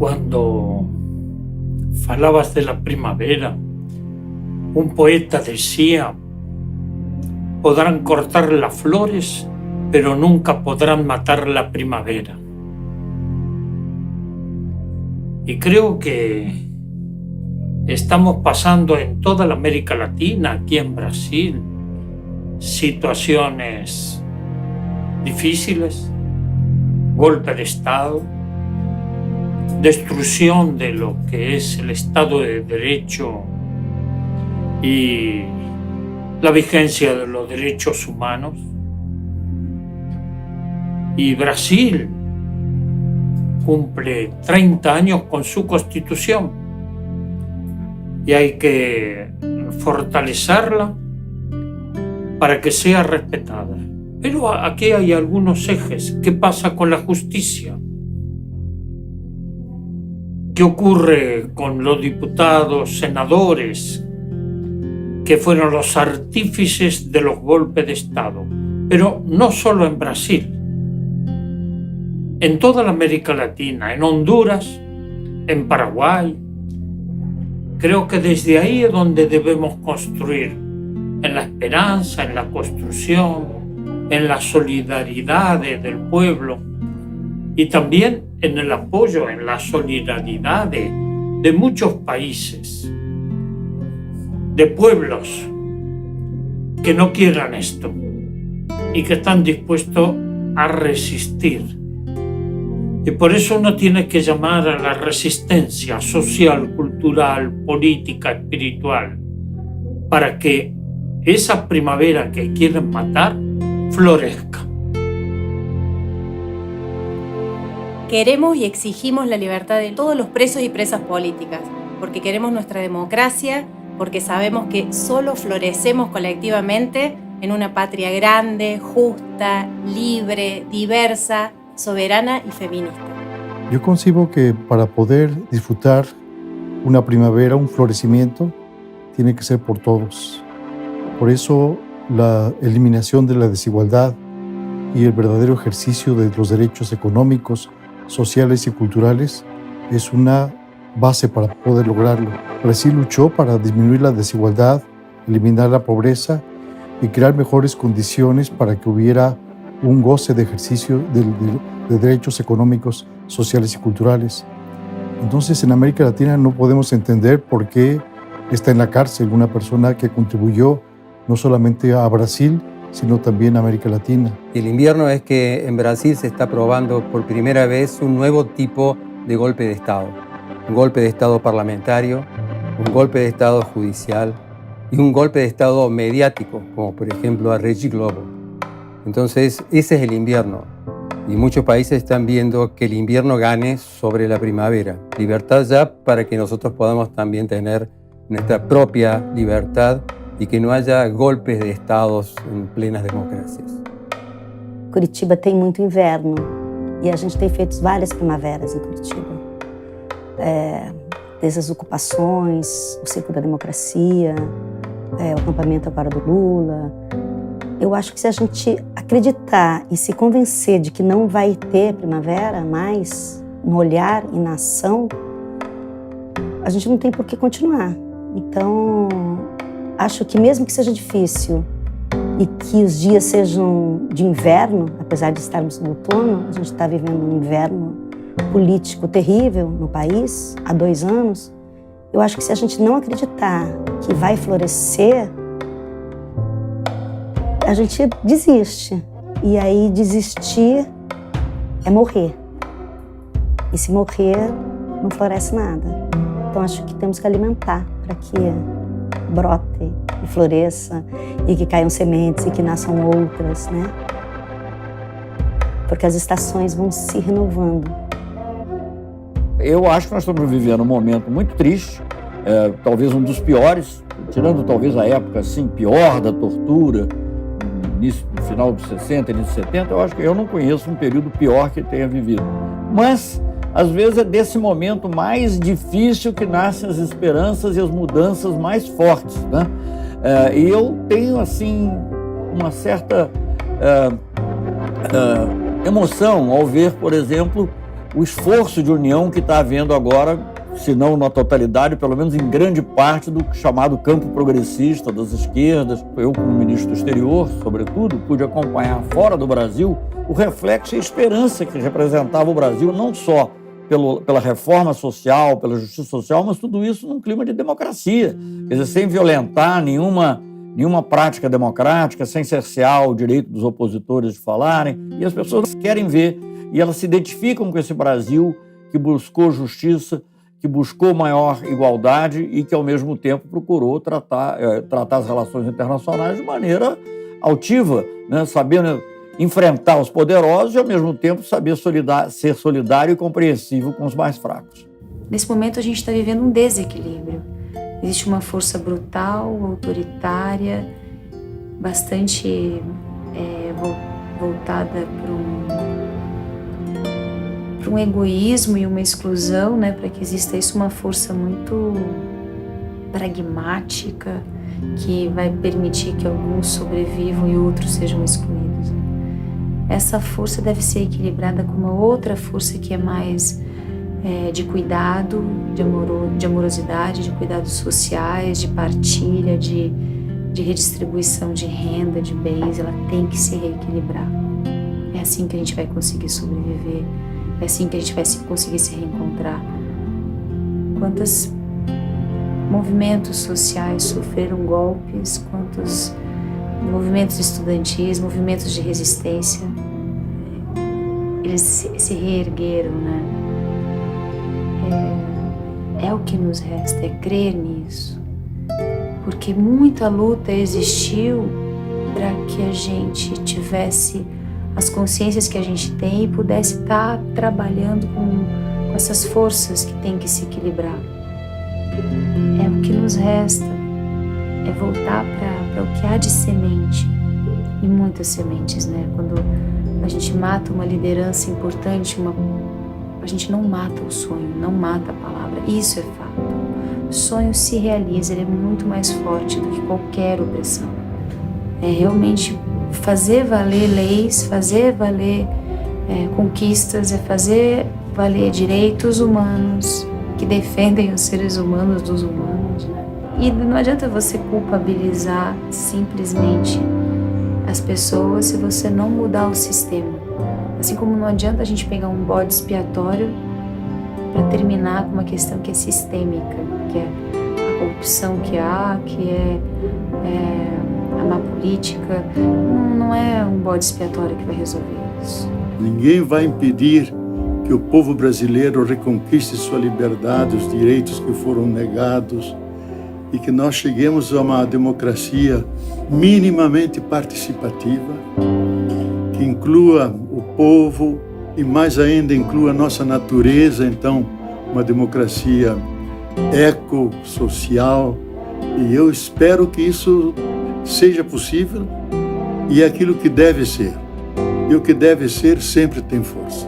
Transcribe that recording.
Cuando falabas de la primavera, un poeta decía: podrán cortar las flores, pero nunca podrán matar la primavera. Y creo que estamos pasando en toda la América Latina, aquí en Brasil, situaciones difíciles, golpe de Estado, destrucción de lo que es el Estado de Derecho y la vigencia de los derechos humanos. Y Brasil cumple 30 años con su constitución y hay que fortalecerla para que sea respetada. Pero aquí hay algunos ejes. ¿Qué pasa con la justicia? ¿Qué ocurre con los diputados, senadores, que fueron los artífices de los golpes de Estado? Pero no solo en Brasil, en toda la América Latina, en Honduras, en Paraguay. Creo que desde ahí es donde debemos construir, en la esperanza, en la construcción, en la solidaridad del pueblo y también en el apoyo, en la solidaridad de muchos países, de pueblos que no quieran esto y que están dispuestos a resistir. Y por eso uno tiene que llamar a la resistencia social, cultural, política, espiritual, para que esa primavera que quieren matar florezca. Queremos y exigimos la libertad de todos los presos y presas políticas, porque queremos nuestra democracia, porque sabemos que solo florecemos colectivamente en una patria grande, justa, libre, diversa, soberana y feminista. Yo concibo que para poder disfrutar una primavera, un florecimiento, tiene que ser por todos. Por eso la eliminación de la desigualdad y el verdadero ejercicio de los derechos económicos, sociales y culturales es una base para poder lograrlo. Brasil luchó para disminuir la desigualdad, eliminar la pobreza y crear mejores condiciones para que hubiera un goce de ejercicio de derechos económicos, sociales y culturales. Entonces, en América Latina no podemos entender por qué está en la cárcel una persona que contribuyó no solamente a Brasil, sino también a América Latina. El invierno es que en Brasil se está probando por primera vez un nuevo tipo de golpe de Estado. Un golpe de Estado parlamentario, un golpe de Estado judicial y un golpe de Estado mediático, como por ejemplo a Rede Globo. Entonces, ese es el invierno. Y muchos países están viendo que el invierno gane sobre la primavera. Libertad ya para que nosotros podamos también tener nuestra propia libertad y que no haya golpes de estados en plenas democracias. Curitiba tem muito inverno e a gente tem feito várias primaveras em Curitiba. Desde as ocupações, o ciclo da democracia, o acampamento agora do Lula. Eu acho que se a gente acreditar e se convencer de que não vai ter primavera mais, no olhar e na ação, a gente não tem por que continuar. Então, acho que mesmo que seja difícil e que os dias sejam de inverno, apesar de estarmos no outono, a gente está vivendo um inverno político terrível no país, há 2 anos, eu acho que se a gente não acreditar que vai florescer, a gente desiste. E aí desistir é morrer. E se morrer, não floresce nada. Então acho que temos que alimentar para que brote e floresça e que caiam sementes e que nasçam outras, né? Porque as estações vão se renovando. Eu acho que nós estamos vivendo um momento muito triste, talvez um dos piores, tirando talvez a época assim, pior da tortura, no final dos 60, início dos 70, eu acho que eu não conheço um período pior que tenha vivido. Mas, às vezes, é desse momento mais difícil que nascem as esperanças e as mudanças mais fortes, né? E eu tenho, assim, uma certa emoção ao ver, por exemplo, o esforço de união que está havendo agora, se não na totalidade, pelo menos em grande parte do chamado campo progressista das esquerdas. Eu, como ministro do Exterior, sobretudo, pude acompanhar fora do Brasil o reflexo e a esperança que representava o Brasil, não só pela reforma social, pela justiça social, mas tudo isso num clima de democracia, quer dizer, sem violentar nenhuma prática democrática, sem cercear o direito dos opositores de falarem, e as pessoas querem ver, e elas se identificam com esse Brasil que buscou justiça, que buscou maior igualdade e que, ao mesmo tempo, procurou tratar as relações internacionais de maneira altiva, né? Sabendo enfrentar os poderosos e, ao mesmo tempo, saber ser solidário e compreensivo com os mais fracos. Nesse momento, a gente está vivendo um desequilíbrio. Existe uma força brutal, autoritária, bastante voltada para um egoísmo e uma exclusão, né, para que exista isso, uma força muito pragmática que vai permitir que alguns sobrevivam e outros sejam excluídos. Essa força deve ser equilibrada com uma outra força que é mais de cuidado, de amorosidade, de cuidados sociais, de partilha, de redistribuição de renda, de bens. Ela tem que se reequilibrar. É assim que a gente vai conseguir sobreviver, é assim que a gente vai conseguir se reencontrar. Quantos movimentos sociais sofreram golpes, quantos movimentos estudantis, movimentos de resistência, eles se reergueram, né? É o que nos resta, é crer nisso. Porque muita luta existiu para que a gente tivesse as consciências que a gente tem e pudesse estar trabalhando com essas forças que tem que se equilibrar. É o que nos resta, é voltar para o que há de semente, e muitas sementes, né? Quando a gente mata uma liderança importante, a gente não mata o sonho, não mata a palavra, isso é fato. O sonho se realiza, ele é muito mais forte do que qualquer opressão. É realmente fazer valer leis, fazer valer conquistas, é fazer valer direitos humanos que defendem os seres humanos dos humanos, né? E não adianta você culpabilizar simplesmente as pessoas se você não mudar o sistema. Assim como não adianta a gente pegar um bode expiatório para terminar com uma questão que é sistêmica, que é a corrupção que é a má política. Não é um bode expiatório que vai resolver isso. Ninguém vai impedir que o povo brasileiro reconquiste sua liberdade, os direitos que foram negados, e que nós cheguemos a uma democracia minimamente participativa, que inclua o povo e, mais ainda, inclua a nossa natureza. Então, uma democracia ecossocial. E eu espero que isso seja possível, e é aquilo que deve ser. E o que deve ser sempre tem força.